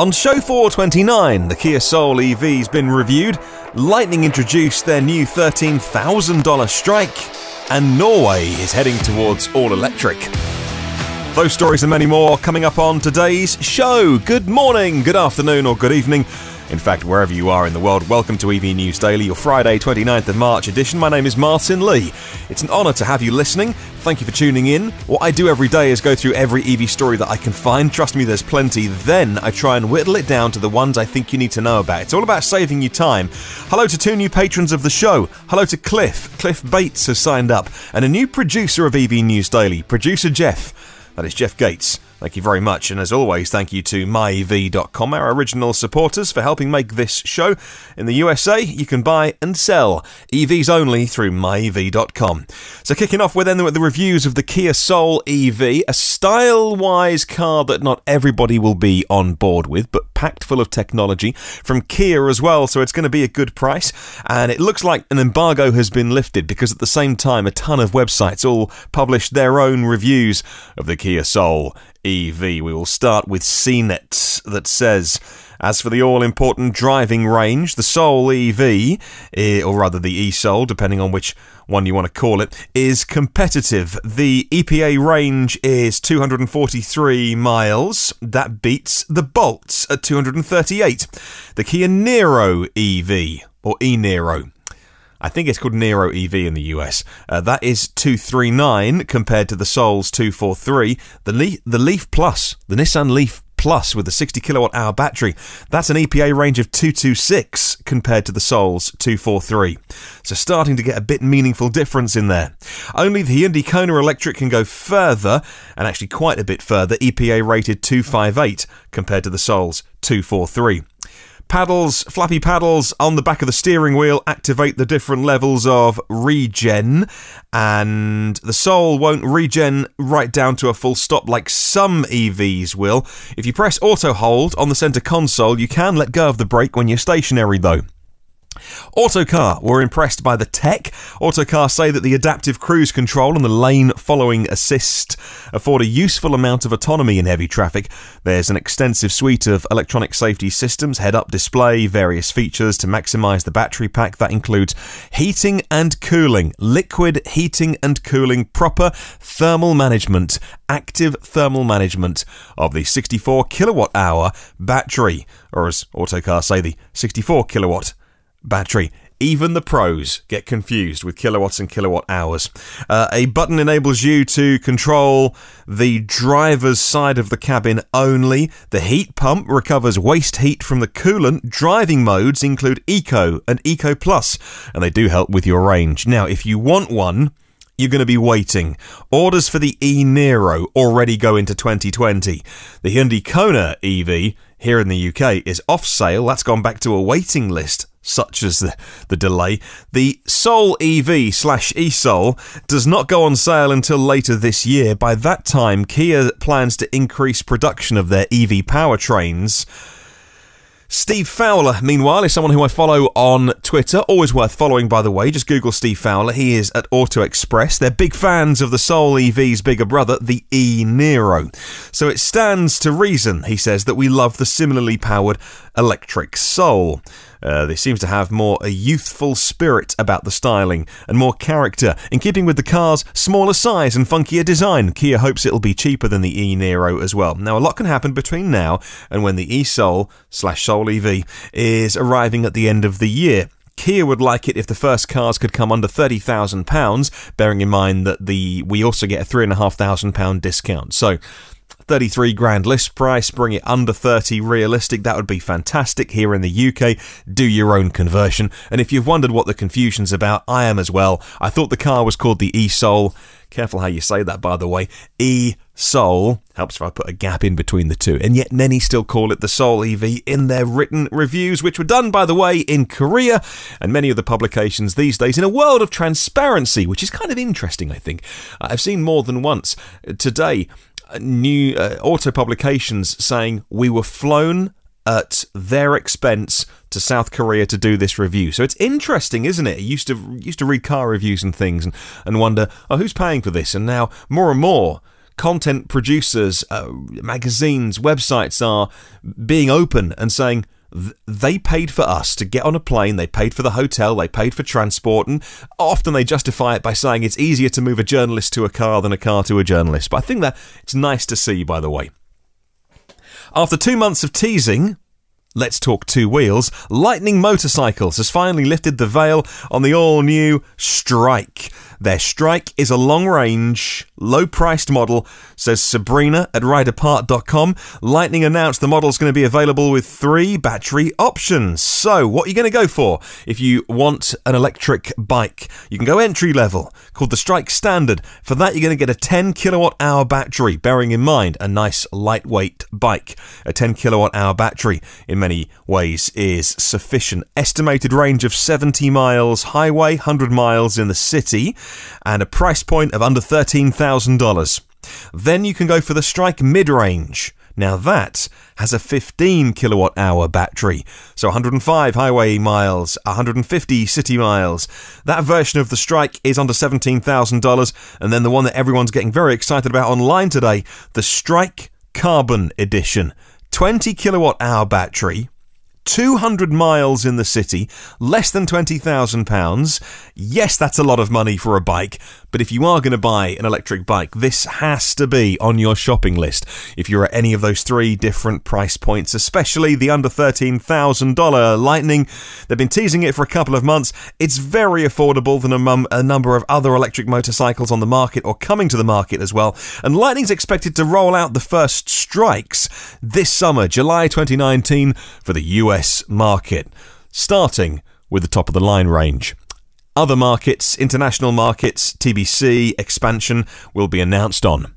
On show 429, the Kia Soul EV has been reviewed, Lightning introduced their new $13,000 strike, and Norway is heading towards all-electric. Those stories and many more coming up on today's show. Good morning, good afternoon or good evening. In fact, wherever you are in the world, welcome to EV News Daily, your Friday 29th of March edition. My name is Martyn Lee. It's an honour to have you listening. Thank you for tuning in. What I do every day is go through every EV story that I can find. Trust me, there's plenty. Then I try and whittle it down to the ones I think you need to know about. It's all about saving you time. Hello to two new patrons of the show. Hello to Cliff. Cliff Bates has signed up. And a new producer of EV News Daily, producer Jeff. That is Jeff Gates. Thank you very much, and as always, thank you to myev.com, our original supporters, for helping make this show. In the USA, you can buy and sell EVs only through myev.com. So kicking off with the reviews of the Kia Soul EV, a style-wise car that not everybody will be on board with, but packed full of technology from Kia as well, so it's going to be a good price. And it looks like an embargo has been lifted because at the same time, a ton of websites all published their own reviews of the Kia Soul EV. We will start with CNET that says, as for the all-important driving range, the Soul EV, or rather the e-Soul, depending on which one you want to call it, is competitive. The EPA range is 243 miles. That beats the Bolt's at 238. The Kia Niro EV, or e-Niro, I think it's called Niro EV in the US. That is 239 compared to the Soul's 243. The Leaf Plus, the Nissan Leaf Plus with the 60 kilowatt hour battery, that's an EPA range of 226 compared to the Soul's 243. So starting to get a bit meaningful difference in there. Only the Hyundai Kona Electric can go further, and actually quite a bit further, EPA-rated 258 compared to the Soul's 243. Paddles, flappy paddles on the back of the steering wheel activate the different levels of regen, and the Soul won't regen right down to a full stop like some EVs will. If you press auto hold on the centre console, you can let go of the brake when you're stationary though. Autocar were impressed by the tech. Autocar say that the adaptive cruise control and the lane following assist afford a useful amount of autonomy in heavy traffic. There's an extensive suite of electronic safety systems, head-up display, various features to maximise the battery pack. That includes heating and cooling, liquid heating and cooling, proper thermal management, active thermal management of the 64 kilowatt hour battery, or as Autocar say, the 64 kilowatt battery. Even the pros get confused with kilowatts and kilowatt hours. A button enables you to control the driver's side of the cabin only. The heat pump recovers waste heat from the coolant. Driving modes include Eco and Eco Plus, and they do help with your range. Now, if you want one, you're going to be waiting. Orders for the e-Niro already go into 2020. The Hyundai Kona EV here in the UK is off sale. That's gone back to a waiting list, such as the delay. The Soul EV/e-Soul does not go on sale until later this year. By that time, Kia plans to increase production of their EV powertrains. Steve Fowler, meanwhile, is someone who I follow on Twitter. Always worth following, by the way. Just Google Steve Fowler. He is at Auto Express. They're big fans of the Soul EV's bigger brother, the e-Niro. So it stands to reason, he says, that we love the similarly powered electric Soul. They seems to have more a youthful spirit about the styling and more character, in keeping with the car's smaller size and funkier design. Kia hopes it'll be cheaper than the e-Niro as well. Now, a lot can happen between now and when the e-Soul/Soul EV is arriving at the end of the year. Kia would like it if the first cars could come under £30,000, bearing in mind that we also get a £3,500 discount. So 33 grand list price, bring it under 30 realistic, that would be fantastic. Here in the UK, do your own conversion. And if you've wondered what the confusion's about, I am as well. I thought the car was called the e-Soul. Careful how you say that, by the way. E-Soul. Helps if I put a gap in between the two. And yet many still call it the Soul EV in their written reviews, which were done, by the way, in Korea. And many of the publications these days in a world of transparency, which is kind of interesting, I think. I've seen more than once today new auto publications saying we were flown at their expense to South Korea to do this review. So it's interesting, isn't it? I used to read car reviews and things and wonder, oh, who's paying for this? And now more and more content producers, magazines, websites are being open and saying they paid for us to get on a plane, they paid for the hotel, they paid for transport, and often they justify it by saying it's easier to move a journalist to a car than a car to a journalist. But I think that it's nice to see, by the way. After 2 months of teasing, let's talk two wheels. Lightning Motorcycles has finally lifted the veil on the all-new Strike. Their Strike is a long-range, low-priced model, says Sabrina at rideapart.com. Lightning announced the model's going to be available with 3 battery options. So, what are you going to go for if you want an electric bike? You can go entry-level, called the Strike Standard. For that, you're going to get a 10 kilowatt-hour battery, bearing in mind a nice lightweight bike. A 10 kilowatt-hour battery, in many ways, is sufficient. Estimated range of 70 miles highway, 100 miles in the city, and a price point of under $13,000. Then you can go for the Strike mid-range. Now that has a 15 kilowatt hour battery, so 105 highway miles, 150 city miles. That version of the Strike is under $17,000, and then the one that everyone's getting very excited about online today, the Strike Carbon Edition. 20 kilowatt hour battery, 200 miles in the city, less than £20,000. Yes, that's a lot of money for a bike, but if you are going to buy an electric bike, this has to be on your shopping list. If you're at any of those 3 different price points, especially the under $13,000 Lightning, they've been teasing it for a couple of months. It's very affordable than a number of other electric motorcycles on the market or coming to the market as well. And Lightning's expected to roll out the first Strikes this summer, July 2019, for the US market, starting with the top of the line range. Other markets, international markets, TBC, expansion will be announced on.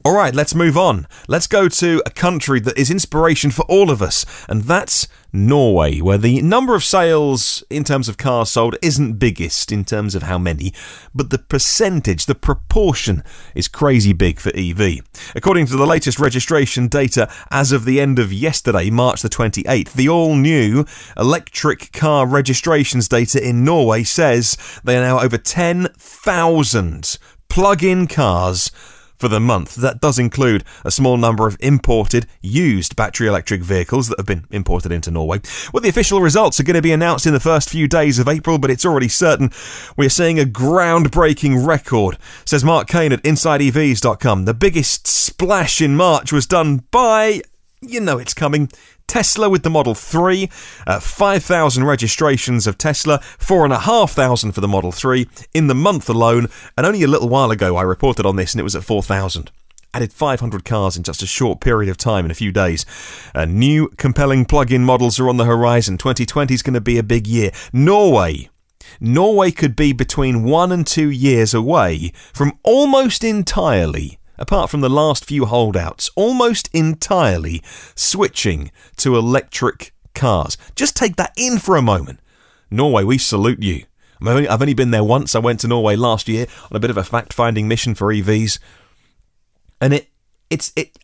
Alright, let's move on. Let's go to a country that is inspiration for all of us, and that's Norway, where the number of sales in terms of cars sold isn't biggest in terms of how many, but the percentage, the proportion is crazy big for EV. According to the latest registration data as of the end of yesterday, March the 28th, the all-new electric car registrations data in Norway says they are now over 10,000 plug-in cars for the month. That does include a small number of imported, used battery electric vehicles that have been imported into Norway. Well, the official results are going to be announced in the first few days of April, but it's already certain we're seeing a groundbreaking record, says Mark Kane at InsideEVs.com. The biggest splash in March was done by, you know it's coming, Tesla with the Model 3, 5,000 registrations of Tesla, 4,500 for the Model 3 in the month alone, and only a little while ago I reported on this and it was at 4,000. Added 500 cars in just a short period of time, in a few days. New compelling plug-in models are on the horizon. 2020 is going to be a big year. Norway could be between 1 and 2 years away from almost entirely, apart from the last few holdouts, almost entirely switching to electric cars. Just take that in for a moment. Norway, we salute you. I've only been there once. I went to Norway last year on a bit of a fact-finding mission for EVs. And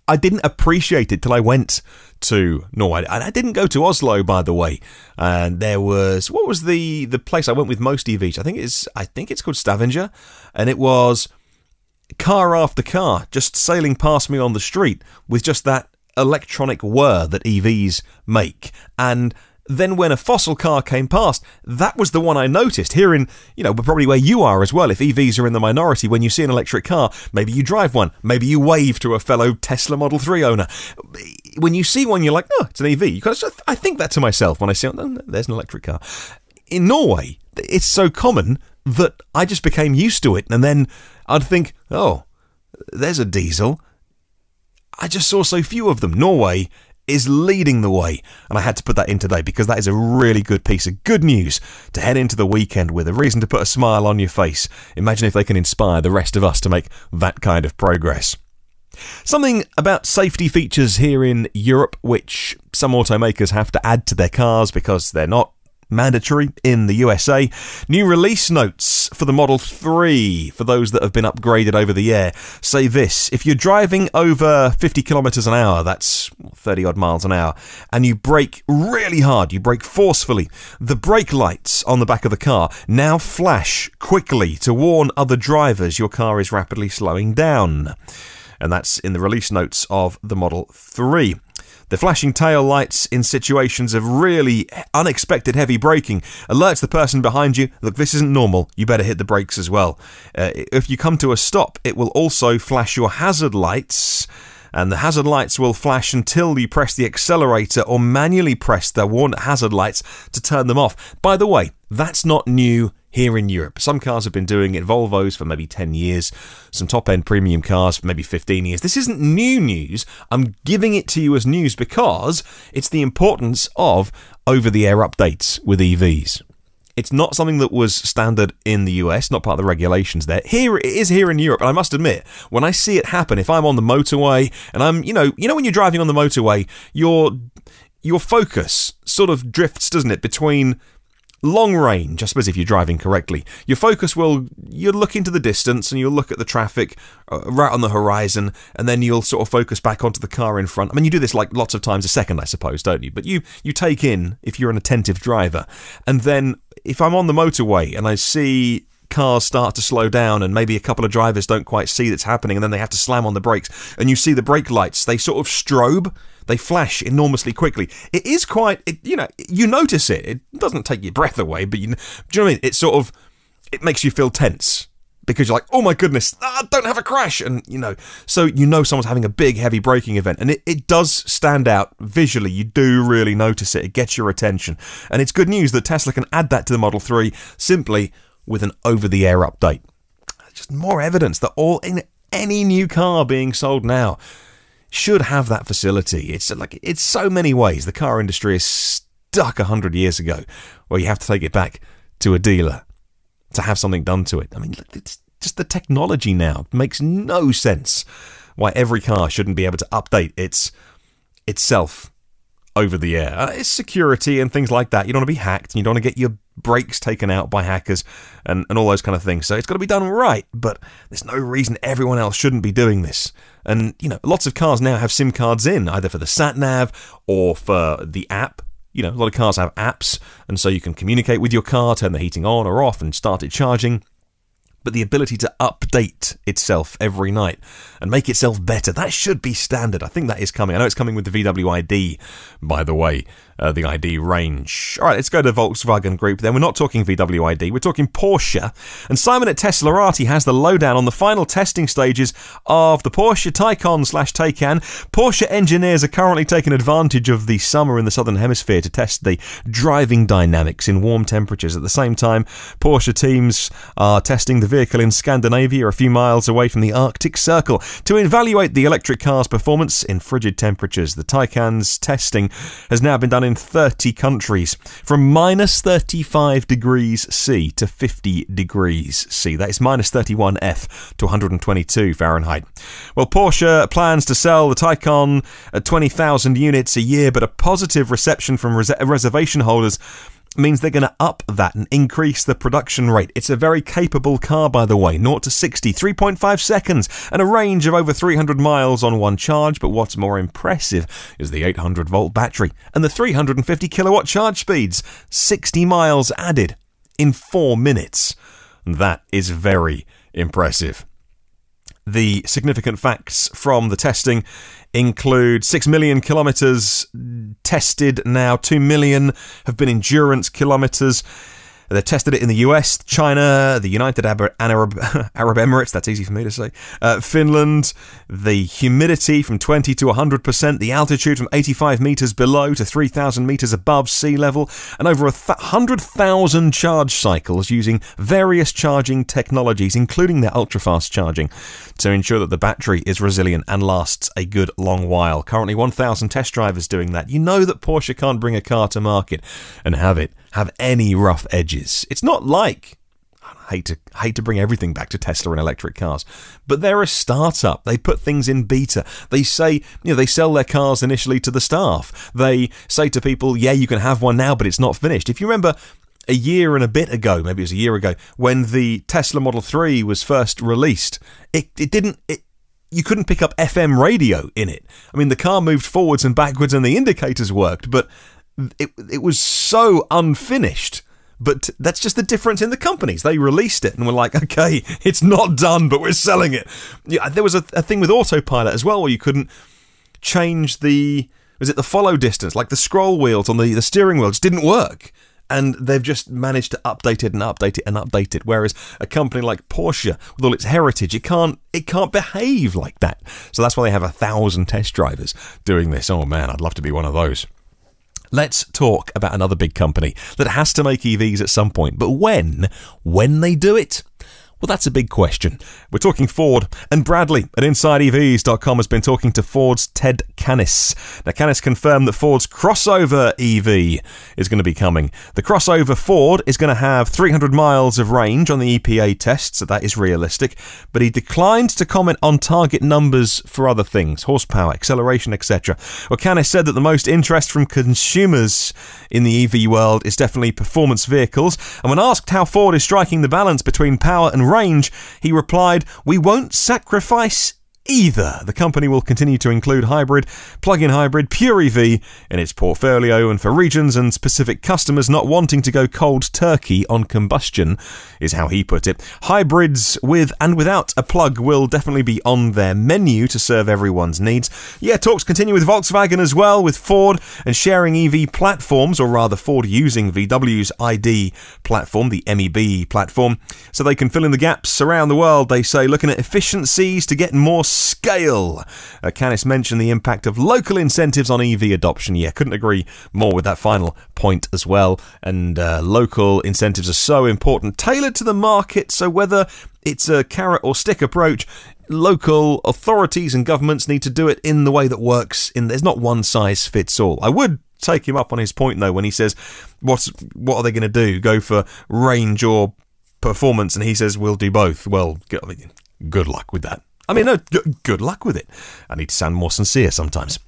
I didn't appreciate it till I went to Norway. And I didn't go to Oslo, by the way. And there was, what was the place I went with most EVs? I think it's called Stavanger. And it was car after car just sailing past me on the street with just that electronic whir that EVs make. And then when a fossil car came past, that was the one I noticed. Here in, probably where you are as well, if EVs are in the minority, when you see an electric car, maybe you drive one, maybe you wave to a fellow Tesla Model 3 owner. When you see one, you're like, oh, it's an EV. I think that to myself when I see, oh, there's an electric car. In Norway, it's so common that I just became used to it, and then I'd think, oh, there's a diesel. I just saw so few of them. Norway is leading the way, and I had to put that in today because that is a really good piece of good news to head into the weekend with, a reason to put a smile on your face. Imagine if they can inspire the rest of us to make that kind of progress. Something about safety features here in Europe, which some automakers have to add to their cars because they're not mandatory in the USA. New release notes for the Model 3, for those that have been upgraded over the air, say this: if you're driving over 50 kilometers an hour, that's 30 odd miles an hour, and you brake really hard, you brake forcefully, the brake lights on the back of the car now flash quickly to warn other drivers your car is rapidly slowing down. and that's in the release notes of the Model 3. The flashing tail lights in situations of really unexpected heavy braking alerts the person behind you, look, this isn't normal, you better hit the brakes as well. If you come to a stop, it will also flash your hazard lights, and the hazard lights will flash until you press the accelerator or manually press the warn hazard lights to turn them off. By the way, that's not new here in Europe. Some cars have been doing it, Volvos for maybe 10 years, some top-end premium cars for maybe 15 years. This isn't new news. I'm giving it to you as news because it's the importance of over-the-air updates with EVs. It's not something that was standard in the US, not part of the regulations there. Here, it is here in Europe, and I must admit, when I see it happen, if I'm on the motorway, and I'm, you know when you're driving on the motorway, your focus sort of drifts, doesn't it, between long range, I suppose if you're driving correctly. Your focus you'll look into the distance and you'll look at the traffic right on the horizon, and then you'll sort of focus back onto the car in front. I mean, you do this like lots of times a second, I suppose, don't you? But you take in, if you're an attentive driver, and then if I'm on the motorway and I see cars start to slow down and maybe a couple of drivers don't quite see that's happening and then they have to slam on the brakes and you see the brake lights, they sort of strobe, they flash enormously quickly. It is quite, you notice it. It doesn't take your breath away, but do you know what I mean? It makes you feel tense because you're like, oh my goodness, don't have a crash. And, so someone's having a big, heavy braking event. And it does stand out visually. You do really notice it. It gets your attention. And it's good news that Tesla can add that to the Model 3 simply with an over-the-air update. Just more evidence that any new car being sold now should have that facility. It's so many ways. The car industry is stuck 100 years ago where you have to take it back to a dealer to have something done to it. I mean, look, it's just the technology now. It makes no sense why every car shouldn't be able to update itself over the air. It's security and things like that. You don't want to be hacked, and you don't want to get your brakes taken out by hackers and all those kind of things. So it's got to be done right, but there's no reason everyone else shouldn't be doing this. And, lots of cars now have SIM cards in, either for the sat-nav or for the app. A lot of cars have apps, and so you can communicate with your car, turn the heating on or off and start it charging. But the ability to update itself every night and make itself better, that should be standard. I think that is coming. I know it's coming with the VW ID, by the way, the ID range. All right, let's go to the Volkswagen Group then. We're not talking VW ID, we're talking Porsche. And Simon at Teslarati has the lowdown on the final testing stages of the Porsche Taycan/Taycan. Porsche engineers are currently taking advantage of the summer in the southern hemisphere to test the driving dynamics in warm temperatures. At the same time, Porsche teams are testing the vehicle in Scandinavia, a few miles away from the Arctic Circle, to evaluate the electric car's performance in frigid temperatures. The Taycan's testing has now been done in 30 countries, from minus 35 degrees C to 50 degrees C. That is minus 31 F to 122 Fahrenheit. Well, Porsche plans to sell the Taycan at 20,000 units a year, but a positive reception from reservation holders means they're going to up that and increase the production rate. It's a very capable car, by the way. 0 to 60, 3.5 seconds, and a range of over 300 miles on one charge. But what's more impressive is the 800-volt battery and the 350 kilowatt charge speeds. 60 miles added in 4 minutes. And that is very impressive. The significant facts from the testing include 6 million kilometres tested now, 2 million have been endurance kilometres. They tested it in the US, China, the United Arab Emirates, that's easy for me to say, Finland, the humidity from 20 to 100%, the altitude from 85 metres below to 3,000 metres above sea level, and over 100,000 charge cycles using various charging technologies, including their ultra-fast charging, to ensure that the battery is resilient and lasts a good long while. Currently 1,000 test drivers doing that. You know that Porsche can't bring a car to market and have any rough edges. It's not like, I hate to bring everything back to Tesla and electric cars, but they're a startup. They put things in beta. They say, they sell their cars initially to the staff. They say to people, yeah, you can have one now, but it's not finished. If you remember a year and a bit ago, maybe it was a year ago, when the Tesla Model 3 was first released, you couldn't pick up FM radio in it. I mean, the car moved forwards and backwards and the indicators worked, but it was so unfinished But that's just the difference in the companies. They released it and were like, okay, it's not done, but we're selling it. Yeah, there was a thing with autopilot as well where you couldn't change the follow distance, like the scroll wheels on the steering wheel just didn't work. And they've just managed to update it and update it and update it. Whereas a company like Porsche, with all its heritage, it can't behave like that. So that's why they have 1,000 test drivers doing this. Oh man, I'd love to be one of those. Let's talk about another big company that has to make EVs at some point. But when they do it? Well, that's a big question. We're talking Ford, and Bradley at InsideEVs.com has been talking to Ford's Ted Canis. Now, Canis confirmed that Ford's crossover EV is going to be coming. The crossover Ford is going to have 300 miles of range on the EPA tests, so that is realistic, but he declined to comment on target numbers for other things, horsepower, acceleration, etc. Well, Canis said that the most interest from consumers in the EV world is definitely performance vehicles, and when asked how Ford is striking the balance between power and range, he replied, "We won't sacrifice either. The company will continue to include hybrid, plug-in hybrid, pure EV in its portfolio, and for regions and specific customers not wanting to go cold turkey on combustion," is how he put it. Hybrids with and without a plug will definitely be on their menu to serve everyone's needs. Yeah, talks continue with Volkswagen as well, with Ford and sharing EV platforms, or rather Ford using VW's ID platform, the MEB platform, so they can fill in the gaps around the world, they say, looking at efficiencies to get more scale. Canis mentioned the impact of local incentives on EV adoption. Yeah, couldn't agree more with that final point as well. And local incentives are so important, tailored to the market, so whether it's a carrot or stick approach, local authorities and governments need to do it in the way that works. There's not one size fits all. I would take him up on his point though when he says, what are they going to do? Go for range or performance? And he says, we'll do both. Well, good luck with that. I mean, no, good luck with it. I need to sound more sincere sometimes.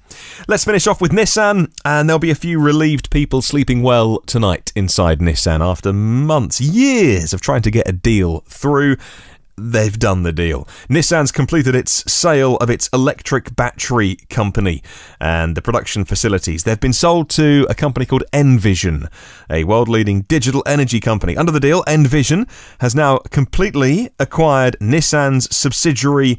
Let's finish off with Nissan, and there'll be a few relieved people sleeping well tonight inside Nissan after months, years of trying to get a deal through. They've done the deal. Nissan's completed its sale of its electric battery company and the production facilities. They've been sold to a company called Envision, a world-leading digital energy company. Under the deal, Envision has now completely acquired Nissan's subsidiary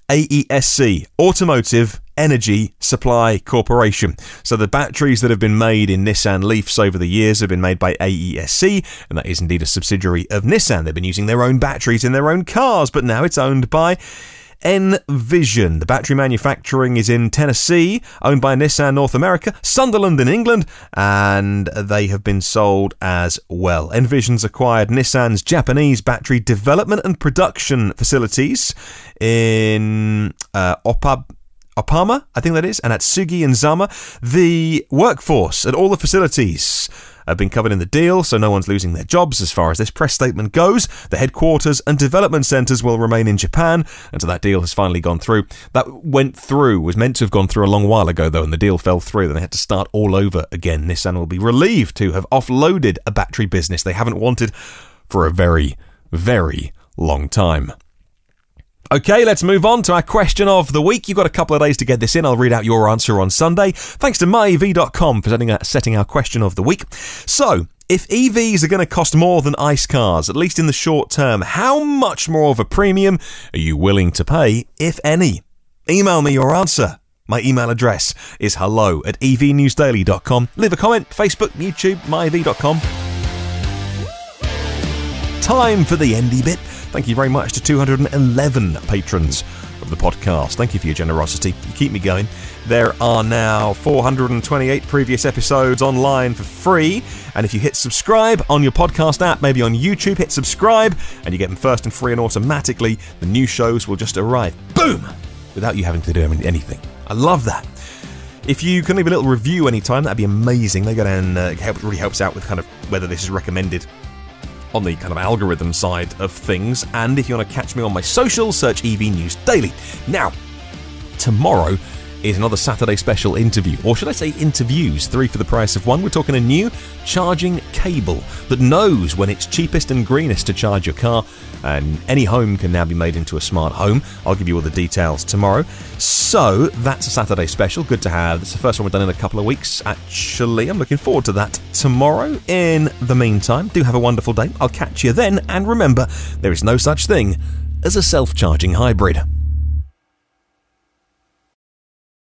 AESC, Automotive Energy Supply Corporation. So the batteries that have been made in Nissan Leafs over the years have been made by AESC, and that is indeed a subsidiary of Nissan. They've been using their own batteries in their own cars, but now it's owned by Envision. The battery manufacturing is in Tennessee, owned by Nissan North America, Sunderland in England, and they have been sold as well. Envision's acquired Nissan's Japanese battery development and production facilities in Opama, I think that is, and at Sugi and Zama. The workforce at all the facilities have been covered in the deal, so no one's losing their jobs as far as this press statement goes. The headquarters and development centres will remain in Japan until that deal has finally gone through. That was meant to have gone through a long while ago, though, and the deal fell through. Then they had to start all over again. Nissan will be relieved to have offloaded a battery business they haven't wanted for a very, very long time. Okay, let's move on to our question of the week. You've got a couple of days to get this in. I'll read out your answer on Sunday. Thanks to myev.com for setting our question of the week. So, if EVs are going to cost more than ICE cars, at least in the short term, how much more of a premium are you willing to pay, if any? Email me your answer. My email address is hello@evnewsdaily.com. Leave a comment, Facebook, YouTube, myev.com. Time for the endy bit. Thank you very much to 211 patrons of the podcast. Thank you for your generosity. You keep me going. There are now 428 previous episodes online for free. And if you hit subscribe on your podcast app, maybe on YouTube, hit subscribe, and you get them first and free, and automatically the new shows will just arrive. Boom! Without you having to do anything. I love that. If you can leave a little review anytime, that'd be amazing. They go down, it really helps out with kind of whether this is recommended on the kind of algorithm side of things. And if you want to catch me on my socials, search EV News Daily. Now, tomorrow is another Saturday special interview, or should I say interviews, 3 for the price of 1. We're talking a new charging cable that knows when it's cheapest and greenest to charge your car, and any home can now be made into a smart home. I'll give you all the details tomorrow. So that's a Saturday special, good to have. It's the first one we've done in a couple of weeks, actually. I'm looking forward to that tomorrow. In the meantime, do have a wonderful day. I'll catch you then, and remember, there is no such thing as a self-charging hybrid.